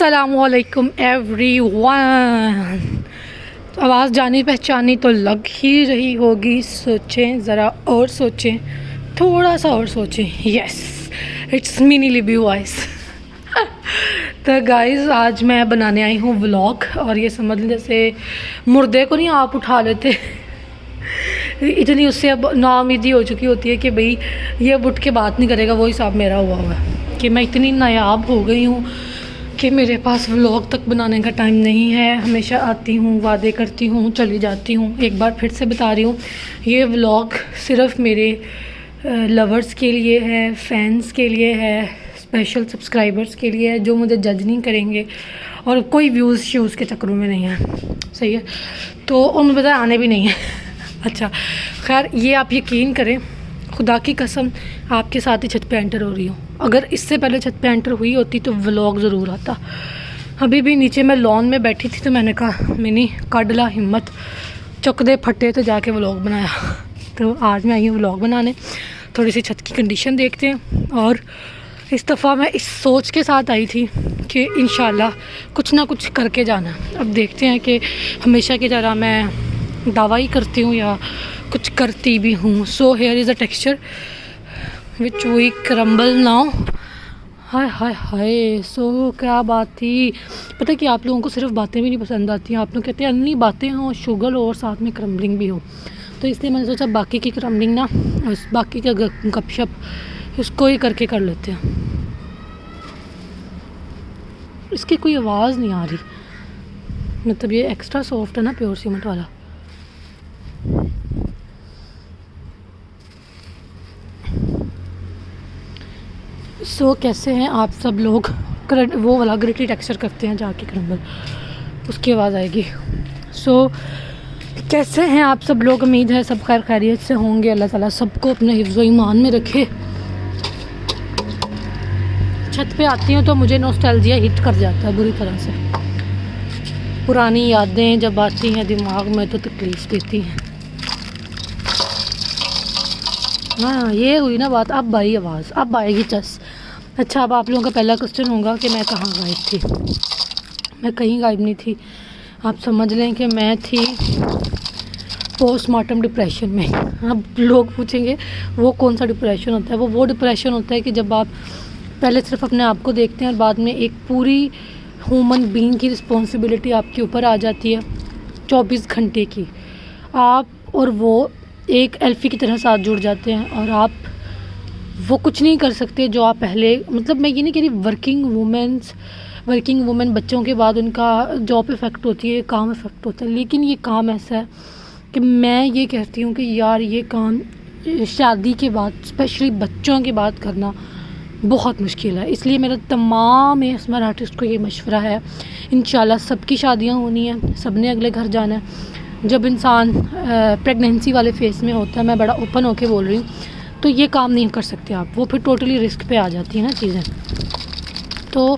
अस्सलामुअलैकुम एवरीवन। आवाज़ जानी पहचानी तो लग ही रही होगी। सोचें ज़रा और सोचें, थोड़ा सा और सोचें। Yes, it's mini Libby voice. तो गाइस आज मैं बनाने आई हूँ व्लॉग, और ये समझ लें जैसे मुर्दे को नहीं आप उठा लेते, इतनी उससे अब नाउम्मीदी हो चुकी होती है कि भाई ये अब उठ के बात नहीं करेगा। वो हिसाब मेरा हुआ है कि मैं इतनी नायाब हो गई हूँ कि मेरे पास व्लॉग तक बनाने का टाइम नहीं है। हमेशा आती हूँ, वादे करती हूँ, चली जाती हूँ। एक बार फिर से बता रही हूँ, ये व्लॉग सिर्फ मेरे लवर्स के लिए है, फैंस के लिए है, स्पेशल सब्सक्राइबर्स के लिए है जो मुझे जज नहीं करेंगे, और कोई व्यूज़ शूज़ के चक्करों में नहीं है। सही है, तो उन बता आने भी नहीं है। अच्छा खैर, ये आप यकीन करें, खुदा की कसम आपके साथ ही छत पे एंटर हो रही हूँ। अगर इससे पहले छत पे एंटर हुई होती तो व्लॉग ज़रूर आता। अभी भी नीचे मैं लॉन में बैठी थी तो मैंने कहा मिनी काडला हिम्मत, चक दे फटे तो जाके व्लॉग बनाया। तो आज मैं आई हूँ व्लॉग बनाने। थोड़ी सी छत की कंडीशन देखते हैं, और इस दफ़ा मैं इस सोच के साथ आई थी कि इंशाल्लाह कुछ ना कुछ करके जाना। अब देखते हैं कि हमेशा की तरह मैं दावा ही करती हूँ या कुछ करती भी हूँ। So here is a texture which we crumble now. Hi hi hi. So क्या बात थी, पता है कि आप लोगों को सिर्फ बातें भी नहीं पसंद आती हैं। आप लोग कहते हैं अन्नी बातें हों, शुगर हो और साथ में क्रम्बलिंग भी हो। तो इसलिए मैंने सोचा बाकी की क्रम्बलिंग ना, उस बाकी का गपशप इसको ही करके कर लेते हैं। इसकी कोई आवाज़ नहीं आ रही, मतलब ये एक्स्ट्रा सॉफ्ट है ना प्योर सीमेंट वाला। सो कैसे हैं आप सब लोग? वो वाला ग्रिटी टेक्सचर करते हैं जाके क्रम्बल, उसकी आवाज़ आएगी। सो कैसे हैं आप सब लोग? उम्मीद है सब खैर खैरियत से होंगे। अल्लाह ताला सबको अपने हिफ्ज़ व ईमान में रखे। छत पे आती हूँ तो मुझे नॉस्टैल्जिया हिट कर जाता है बुरी तरह से। पुरानी यादें जब आती हैं दिमाग में तो तकलीफ़ देती हैं। हाँ ये हुई ना बात, अब आई आवाज़, अब आएगी चस। अच्छा, अब आप लोगों का पहला क्वेश्चन होगा कि मैं कहाँ गायब थी। मैं कहीं गायब नहीं थी। आप समझ लें कि मैं थी पोस्टमार्टम डिप्रेशन में। अब लोग पूछेंगे वो कौन सा डिप्रेशन होता है? वो डिप्रेशन होता है कि जब आप पहले सिर्फ अपने आप को देखते हैं और बाद में एक पूरी ह्यूमन बीइंग की रिस्पॉन्सिबिलिटी आपके ऊपर आ जाती है 24 घंटे की। आप और वो एक एल्फी की तरह साथ जुड़ जाते हैं, और आप वो कुछ नहीं कर सकते जो आप पहले, मतलब मैं ये नहीं कह रही वर्किंग वुमेन बच्चों के बाद उनका जॉब इफ़ेक्ट होती है, काम इफ़ेक्ट होता है, लेकिन ये काम ऐसा है कि मैं ये कहती हूँ कि यार ये काम शादी के बाद, स्पेशली बच्चों के बाद करना बहुत मुश्किल है। इसलिए मेरा तमाम एएसएमआर आर्टिस्ट को ये मशवरा है, इंशाल्लाह सबकी शादियाँ होनी है, सब ने अगले घर जाना है। जब इंसान प्रेगनेंसी वाले फेस में होता है, मैं बड़ा ओपन होके बोल रही हूँ, तो ये काम नहीं कर सकते आप। वो फिर टोटली रिस्क पे आ जाती है ना चीज़ें, तो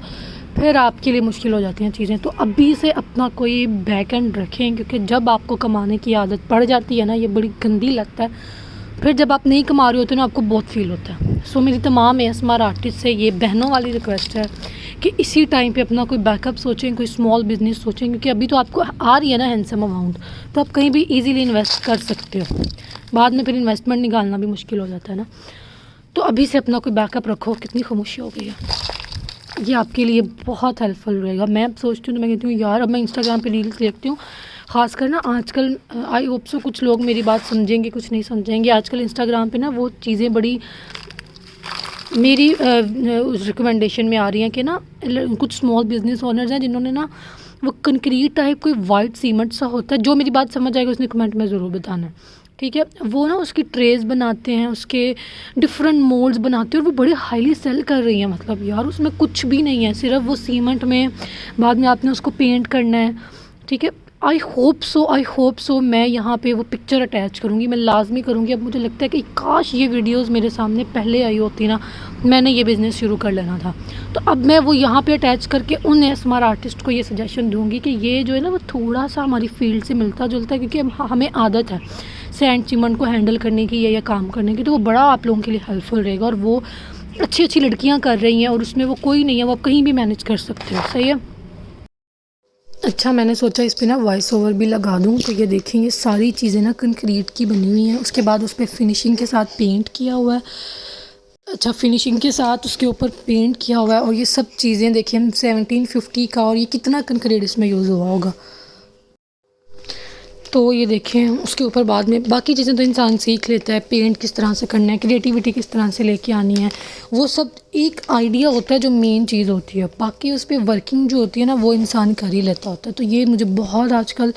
फिर आपके लिए मुश्किल हो जाती हैं चीज़ें। तो अभी से अपना कोई बैक एंड रखें, क्योंकि जब आपको कमाने की आदत पड़ जाती है ना, ये बड़ी गंदी लगता है। फिर जब आप नहीं कमा रहे होते ना, आपको बहुत फील होता है। सो मेरी तमाम एएसएमआर आर्टिस्ट से ये बहनों वाली रिक्वेस्ट है कि इसी टाइम पे अपना कोई बैकअप सोचें, कोई स्मॉल बिजनेस सोचें, क्योंकि अभी तो आपको आ रही है ना हैंडसम अमाउंट, तो आप कहीं भी इजीली इन्वेस्ट कर सकते हो। बाद में फिर इन्वेस्टमेंट निकालना भी मुश्किल हो जाता है ना। तो अभी से अपना कोई बैकअप रखो। कितनी खामोशी हो गई है, ये आपके लिए बहुत हेल्पफुल रहेगा। मैं अब सोचती हूँ तो मैं कहती हूँ यार, अब मैं इंस्टाग्राम पे रील्स देखती हूँ, ख़ासकर ना आजकल। आई होप सो कुछ लोग मेरी बात समझेंगे, कुछ नहीं समझेंगे। आजकल इंस्टाग्राम पे ना वो चीज़ें बड़ी मेरी रिकमेंडेशन में आ रही हैं कि ना कुछ स्मॉल बिजनेस ओनर्स हैं जिन्होंने ना वो कंक्रीट टाइप कोई वाइट सीमेंट सा होता है, जो मेरी बात समझ आएगा उसने कमेंट में ज़रूर बताना है, ठीक है। वो ना उसकी ट्रेस बनाते हैं, उसके डिफरेंट मोल्ड्स बनाते हैं, और वो बड़े हाईली सेल कर रही हैं। मतलब यार उसमें कुछ भी नहीं है, सिर्फ वो सीमेंट में बाद में आपने उसको पेंट करना है, ठीक है। आई होप सो मैं यहाँ पे वो पिक्चर अटैच करूँगी, मैं लाजमी करूँगी। अब मुझे लगता है कि काश ये वीडियोस मेरे सामने पहले आई होती ना, मैंने ये बिज़नेस शुरू कर लेना था। तो अब मैं वो यहाँ पे अटैच करके उन एएसएमआर आर्टिस्ट को ये सजेशन दूँगी कि ये जो है ना वो थोड़ा सा हमारी फील्ड से मिलता जुलता है, क्योंकि हमें आदत है सैंड सीमेंट को हैंडल करने की या काम करने की, तो वो बड़ा आप लोगों के लिए हेल्पफुल रहेगा। और वो अच्छी लड़कियाँ कर रही हैं, और उसमें वो कोई नहीं है, वो आप कहीं भी मैनेज कर सकते हो। सही है। अच्छा, मैंने सोचा इस पे ना वॉइस ओवर भी लगा दूँ। तो ये देखें, ये सारी चीज़ें ना कंक्रीट की बनी हुई हैं। उसके बाद उस पे फिनिशिंग के साथ पेंट किया हुआ है। अच्छा, फिनिशिंग के साथ उसके ऊपर पेंट किया हुआ है। और ये सब चीज़ें देखिए 1750 का, और ये कितना कंक्रीट इसमें यूज़ हुआ होगा। तो ये देखें, उसके ऊपर बाद में बाकी चीज़ें तो इंसान सीख लेता है, पेंट किस तरह से करना है, क्रिएटिविटी किस तरह से लेके आनी है, वो सब एक आइडिया होता है जो मेन चीज़ होती है। बाकी उस पर वर्किंग जो होती है ना, वो इंसान कर ही लेता होता है। तो ये मुझे बहुत आजकल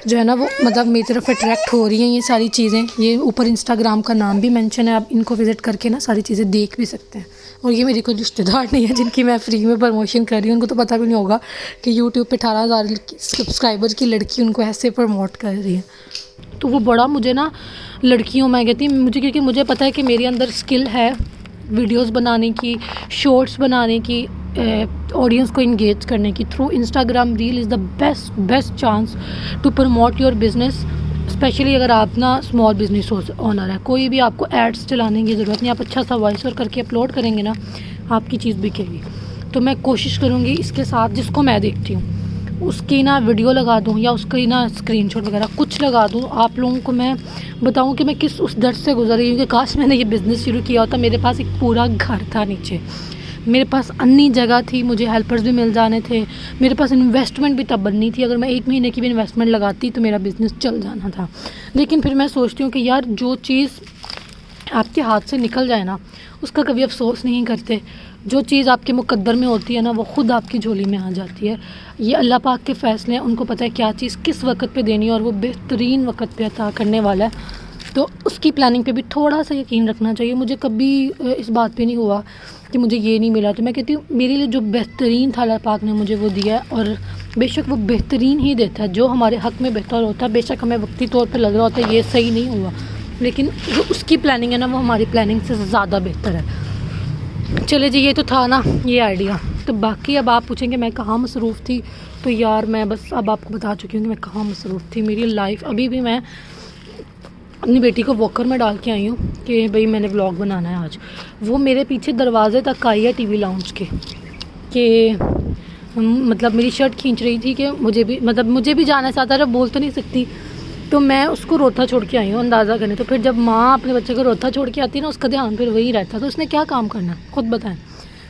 जो है ना, वो मतलब मेरी तरफ अट्रैक्ट हो रही हैं ये सारी चीज़ें। ये ऊपर इंस्टाग्राम का नाम भी मेंशन है, आप इनको विज़िट करके ना सारी चीज़ें देख भी सकते हैं। और ये मेरी कोई रिश्तेदार नहीं है जिनकी मैं फ्री में प्रमोशन कर रही हूँ। उनको तो पता भी नहीं होगा कि यूट्यूब पे 18,000 सब्सक्राइबर की लड़की उनको ऐसे प्रमोट कर रही है। तो वो बड़ा मुझे ना, लड़कियों में कहती मुझे, क्योंकि मुझे पता है कि मेरे अंदर स्किल है वीडियोस बनाने की, शॉर्ट्स बनाने की, ऑडियंस को इंगेज करने की। Through Instagram reel is the best chance to promote your business. Specially अगर आप ना स्मॉल बिजनेस ओनर है, कोई भी आपको एड्स चलाने की ज़रूरत नहीं। आप अच्छा सा वॉइस ओवर करके अपलोड करेंगे ना, आपकी चीज़ बिकेगी। तो मैं कोशिश करूँगी इसके साथ, जिसको मैं देखती हूँ उसकी ना वीडियो लगा दूँ, या उसकी ना स्क्रीनशॉट वगैरह कुछ लगा दूँ। आप लोगों को मैं बताऊँ कि मैं किस उस दर्द से गुजर रही हूँ कि काश मैंने ये बिज़नेस शुरू किया होता। मेरे पास एक पूरा घर था नीचे, मेरे पास अन्नी जगह थी, मुझे हेल्पर्स भी मिल जाने थे, मेरे पास इन्वेस्टमेंट भी तब बननी थी। अगर मैं 1 महीने की भी इन्वेस्टमेंट लगाती तो मेरा बिज़नेस चल जाना था। लेकिन फिर मैं सोचती हूँ कि यार, जो चीज़ आपके हाथ से निकल जाए ना, उसका कभी अफसोस नहीं करते। जो चीज़ आपके मुकद्दर में होती है ना, वो ख़ुद आपकी झोली में आ जाती है। ये अल्लाह पाक के फ़ैसले हैं, उनको पता है क्या चीज़ किस वक्त पे देनी है, और वो बेहतरीन वक्त पे अता करने वाला है। तो उसकी प्लानिंग पे भी थोड़ा सा यकीन रखना चाहिए। मुझे कभी इस बात पे नहीं हुआ कि मुझे ये नहीं मिला। तो मैं कहती हूँ, मेरे लिए जो बेहतरीन था अल्लाह पाक ने मुझे वो दिया है, और बेशक वो बेहतरीन ही देता है। जो हमारे हक़ में बेहतर होता है, बेशक हमें वक्ती तौर पर लग रहा होता है ये सही नहीं हुआ, लेकिन जो उसकी प्लानिंग है ना, वो हमारी प्लानिंग से ज़्यादा बेहतर है। चले जी, ये तो था ना ये आइडिया। तो बाकी अब आप पूछेंगे मैं कहाँ मसरूफ़ थी, तो यार मैं बस अब आपको बता चुकी हूँ कि मैं कहाँ मसरूफ़ थी। मेरी लाइफ अभी भी, मैं अपनी बेटी को वॉकर में डाल के आई हूँ कि भाई मैंने व्लॉग बनाना है आज। वो मेरे पीछे दरवाजे तक आई है टीवी लाउंज के, कि मतलब मेरी शर्ट खींच रही थी कि मुझे भी जाना चाहता है, बोल तो नहीं सकती। तो मैं उसको रोता छोड़ के आई हूँ अंदाज़ा करने। तो फिर जब माँ अपने बच्चे को रोता छोड़ के आती है ना, उसका ध्यान फिर वही रहता। तो उसने क्या काम करना, खुद बताएं।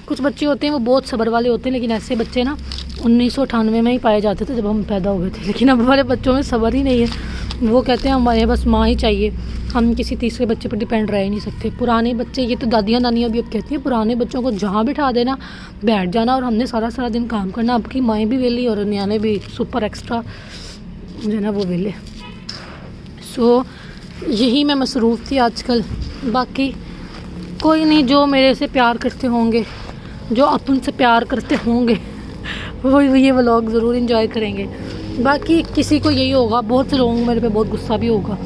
कुछ बच्चे होते हैं वो बहुत सब्र वाले होते हैं, लेकिन ऐसे बच्चे ना 1998 में ही पाए जाते थे जब हम पैदा हुए थे। लेकिन अब वाले बच्चों में सब्र ही नहीं है। वो कहते हैं हमारे बस माँ ही चाहिए, हम किसी तीसरे बच्चे पर डिपेंड रह ही नहीं सकते। पुराने बच्चे, ये तो दादियाँ नानियाँ भी अब कहती हैं, पुराने बच्चों को जहाँ बिठा देना बैठ जाना, और हमने सारा दिन काम करना। अब की माएँ भी वेली और न्याने भी सुपर एक्स्ट्रा जो है ना वो वेले। सो यही मैं मसरूफ़ थी आजकल। बाकी कोई नहीं, जो मेरे से प्यार करते होंगे, जो अपन से प्यार करते होंगे, वो ये व्लॉग ज़रूर इंजॉय करेंगे। बाकी किसी को यही होगा, बहुत से लोगों को मेरे पे बहुत गुस्सा भी होगा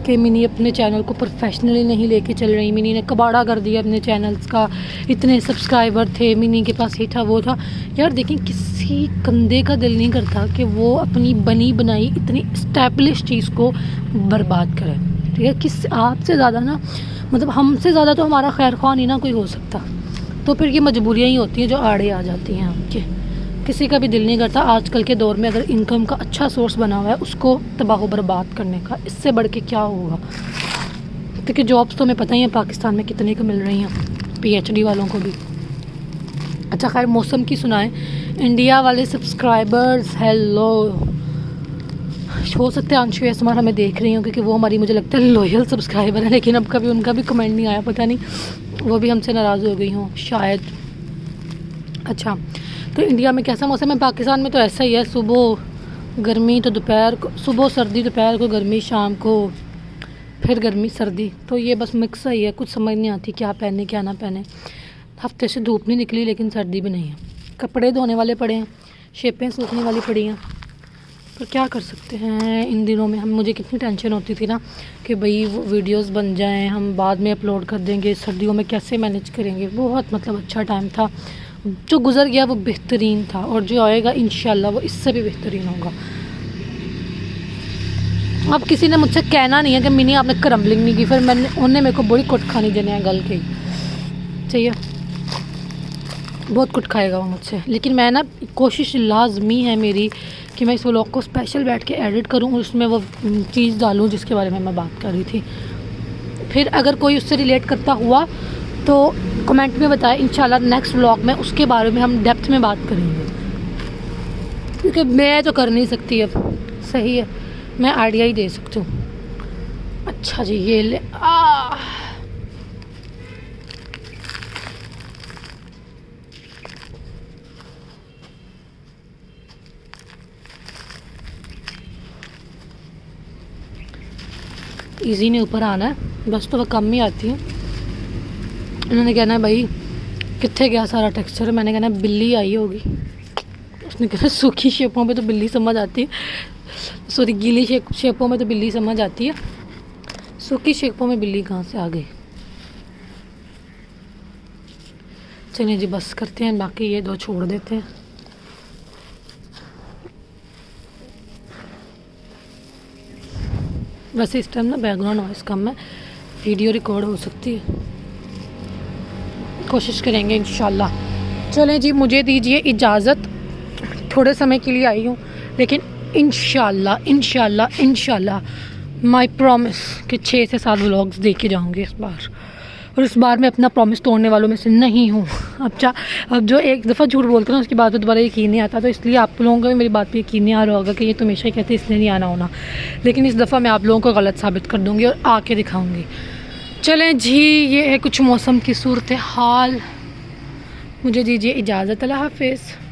कि मिनी अपने चैनल को प्रोफेशनली नहीं लेके चल रही, मिनी ने कबाड़ा कर दिया अपने चैनल्स का, इतने सब्सक्राइबर थे, मिनी के पास ये था वो था। यार देखिए, किसी कंधे का दिल नहीं करता कि वो अपनी बनी बनाई इतनी इस्टेब्लिश चीज़ को बर्बाद करे। ठीक है, किस आपसे ज़्यादा ना, मतलब हमसे ज़्यादा तो हमारा खैर ख्वाह नहीं ना कोई हो सकता। तो फिर ये मजबूरियाँ ही होती हैं जो आड़े आ जाती हैं आपके। किसी का भी दिल नहीं करता आजकल के दौर में, अगर इनकम का अच्छा सोर्स बना हुआ है, उसको तबाह बर्बाद करने का। इससे बढ़ के क्या होगा, क्योंकि जॉब्स तो हमें पता ही है पाकिस्तान में कितने को मिल रही हैं, PhD वालों को भी। अच्छा खैर, मौसम की सुनाएं। इंडिया वाले सब्सक्राइबर्स हेलो, हो सकता है अंशु एसमार हमें देख रही हूँ, क्योंकि वो हमारी मुझे लगता है लॉयल सब्सक्राइबर है। लेकिन अब कभी उनका भी कमेंट नहीं आया, पता नहीं वो भी हमसे नाराज़ हो गई हों शायद। अच्छा, तो इंडिया में कैसा मौसम है? पाकिस्तान में तो ऐसा ही है, सुबह गर्मी तो दोपहर को, सुबह सर्दी, दोपहर को गर्मी, शाम को फिर गर्मी सर्दी। तो ये बस मिक्स ही है, कुछ समझ नहीं आती क्या पहने क्या ना पहने। हफ्ते से धूप नहीं निकली लेकिन सर्दी भी नहीं है। कपड़े धोने वाले पड़े हैं, शेपें सूखने वाली पड़ी हैं, पर क्या कर सकते हैं। इन दिनों में मुझे कितनी टेंशन होती थी ना कि भाई वो वीडियोस बन जाएं, हम बाद में अपलोड कर देंगे, सर्दियों में कैसे मैनेज करेंगे। बहुत मतलब अच्छा टाइम था, जो गुज़र गया वो बेहतरीन था, और जो आएगा इंशाल्लाह वो इससे भी बेहतरीन होगा। अब किसी ने मुझसे कहना नहीं है कि मिनी आपने क्रम्बलिंग नहीं की, फिर मैंने उन्हें मेरे को बड़ी कुट खानी देने गल के चाहिए। बहुत कुछ खाएगा वो मुझसे, लेकिन मैं ना कोशिश लाजमी है मेरी कि मैं इस व्लॉग को स्पेशल बैठ के एडिट करूँ और उसमें वो चीज़ डालूँ जिसके बारे में मैं बात कर रही थी। फिर अगर कोई उससे रिलेट करता हुआ तो कमेंट में बताएं, इंशाल्लाह नेक्स्ट व्लॉग में उसके बारे में हम डेप्थ में बात करेंगे, क्योंकि मैं तो कर नहीं सकती अब। सही है, मैं आइडिया ही दे सकती हूँ। अच्छा जी, ये ले इजी ने ऊपर आना है, बस तो वह कम ही आती है। उन्होंने कहना है भाई कितने गया सारा टेक्सचर, मैंने कहना है बिल्ली आई होगी। उसने कहना सूखी शेपों पे तो बिल्ली समझ आती है, सॉरी गीली शेपों में तो बिल्ली समझ आती है, सूखी शेपों में बिल्ली कहाँ से आ गई। चलिए जी बस करते हैं, बाकी ये दो छोड़ देते हैं। वैसे इस टाइम ना बैकग्राउंड नॉइस कम है, वीडियो रिकॉर्ड हो सकती है, कोशिश करेंगे इंशाल्लाह। चलें जी, मुझे दीजिए इजाज़त, थोड़े समय के लिए आई हूँ, लेकिन इंशाल्लाह माय प्रॉमिस कि 6 से 7 व्लॉग्स दे के जाऊँगी इस बार, और इस बार मैं अपना प्रॉमिस तोड़ने वालों में से नहीं हूँ। अब जो एक दफ़ा झूठ बोलते हैं ना उसकी बात पर दोबारा यकीन नहीं आता, तो इसलिए आप लोगों को भी मेरी बात पे यकीन नहीं आ रहा होगा कि ये तो हमेशा ही कहते इसलिए नहीं आना होना, लेकिन इस दफ़ा मैं आप लोगों को गलत साबित कर दूँगी और आके दिखाऊँगी। चलें जी, ये है कुछ मौसम की सूरत हाल, मुझे दीजिए इजाज़त, अल्लाह हाफ़िज़।